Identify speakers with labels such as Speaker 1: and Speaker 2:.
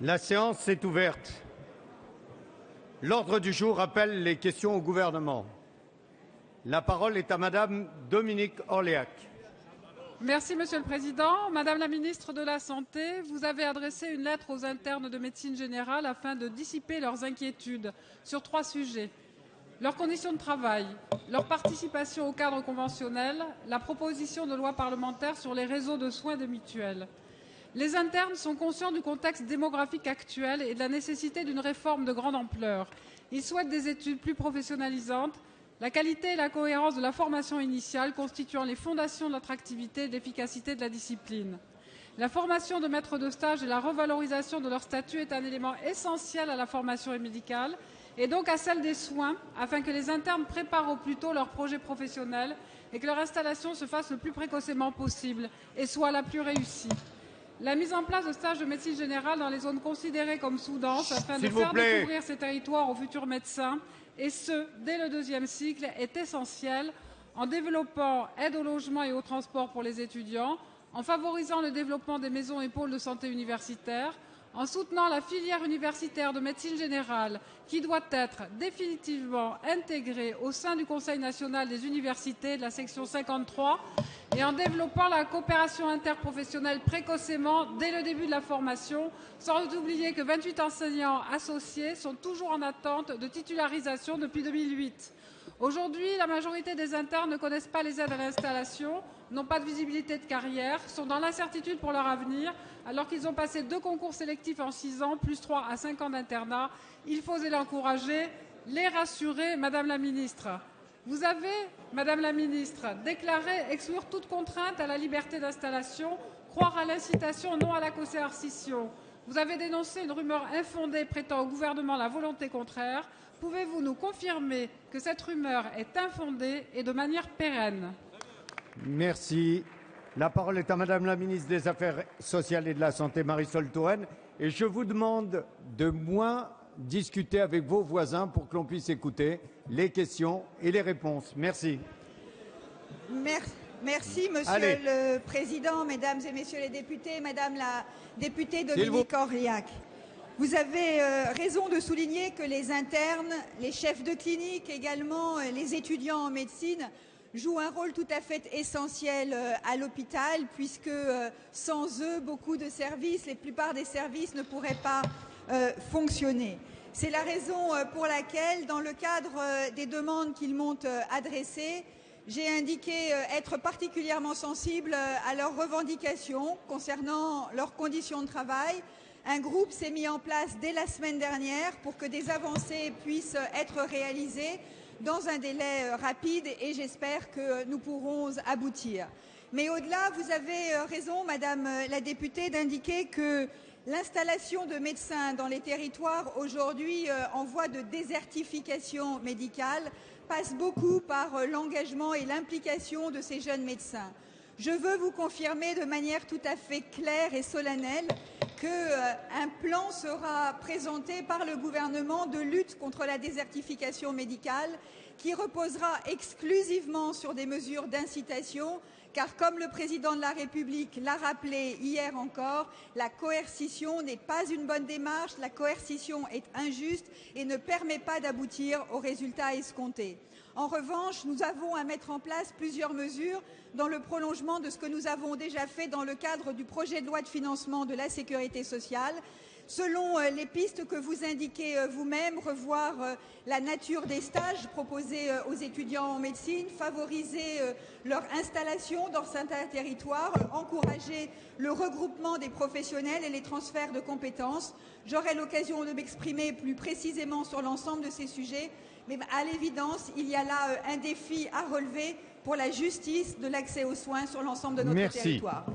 Speaker 1: La séance est ouverte. L'ordre du jour appelle les questions au gouvernement. La parole est à Madame Dominique Orliac.
Speaker 2: Merci, Monsieur le Président. Madame la ministre de la Santé, vous avez adressé une lettre aux internes de médecine générale afin de dissiper leurs inquiétudes sur 3 sujets. Leurs conditions de travail, leur participation au cadre conventionnel, la proposition de loi parlementaire sur les réseaux de soins des mutuelles. Les internes sont conscients du contexte démographique actuel et de la nécessité d'une réforme de grande ampleur. Ils souhaitent des études plus professionnalisantes, la qualité et la cohérence de la formation initiale constituant les fondations de l'attractivité et de l'efficacité de la discipline. La formation de maîtres de stage et la revalorisation de leur statut est un élément essentiel à la formation médicale et donc à celle des soins, afin que les internes préparent au plus tôt leur projet professionnel et que leur installation se fasse le plus précocement possible et soit la plus réussie. La mise en place de stages de médecine générale dans les zones considérées comme sous-denses afin de faire découvrir ces territoires aux futurs médecins, et ce, dès le 2e cycle, est essentielle en développant aide au logement et au transport pour les étudiants, en favorisant le développement des maisons et pôles de santé universitaires, en soutenant la filière universitaire de médecine générale qui doit être définitivement intégrée au sein du Conseil national des universités de la section 53 et en développant la coopération interprofessionnelle précocement dès le début de la formation, sans oublier que 28 enseignants associés sont toujours en attente de titularisation depuis 2008. Aujourd'hui, la majorité des internes ne connaissent pas les aides à l'installation, n'ont pas de visibilité de carrière, sont dans l'incertitude pour leur avenir, alors qu'ils ont passé 2 concours sélectifs en 6 ans, plus 3 à 5 ans d'internat. Il faut les encourager, les rassurer, Madame la Ministre. Vous avez, Madame la Ministre, déclaré exclure toute contrainte à la liberté d'installation, croire à l'incitation, non à la coercition. Vous avez dénoncé une rumeur infondée prêtant au gouvernement la volonté contraire. Pouvez-vous nous confirmer que cette rumeur est infondée et de manière pérenne?
Speaker 1: Merci. La parole est à Madame la ministre des Affaires sociales et de la Santé, Marisol Touraine. Et je vous demande de moins discuter avec vos voisins pour que l'on puisse écouter les questions et les réponses. Merci.
Speaker 3: Merci, Monsieur le Président, Mesdames et Messieurs les députés, Madame la députée Dominique Orliac. Vous avez raison de souligner que les internes, les chefs de clinique, également les étudiants en médecine jouent un rôle tout à fait essentiel à l'hôpital, puisque sans eux, la plupart des services ne pourraient pas fonctionner. C'est la raison pour laquelle, dans le cadre des demandes qu'ils m'ont adressées, j'ai indiqué être particulièrement sensible à leurs revendications concernant leurs conditions de travail. Un groupe s'est mis en place dès la semaine dernière pour que des avancées puissent être réalisées dans un délai rapide et j'espère que nous pourrons aboutir. Mais au-delà, vous avez raison, Madame la députée, d'indiquer que l'installation de médecins dans les territoires aujourd'hui en voie de désertification médicale passe beaucoup par l'engagement et l'implication de ces jeunes médecins. Je veux vous confirmer de manière tout à fait claire et solennelle qu'un plan sera présenté par le gouvernement de lutte contre la désertification médicale qui reposera exclusivement sur des mesures d'incitation, car comme le président de la République l'a rappelé hier encore, la coercition n'est pas une bonne démarche, la coercition est injuste et ne permet pas d'aboutir aux résultats escomptés. En revanche, nous avons à mettre en place plusieurs mesures dans le prolongement de ce que nous avons déjà fait dans le cadre du projet de loi de financement de la sécurité sociale. Selon les pistes que vous indiquez vous-même, revoir la nature des stages proposés aux étudiants en médecine, favoriser leur installation dans certains territoires, encourager le regroupement des professionnels et les transferts de compétences. J'aurai l'occasion de m'exprimer plus précisément sur l'ensemble de ces sujets, mais à l'évidence, il y a là un défi à relever pour la justice de l'accès aux soins sur l'ensemble de notre territoire.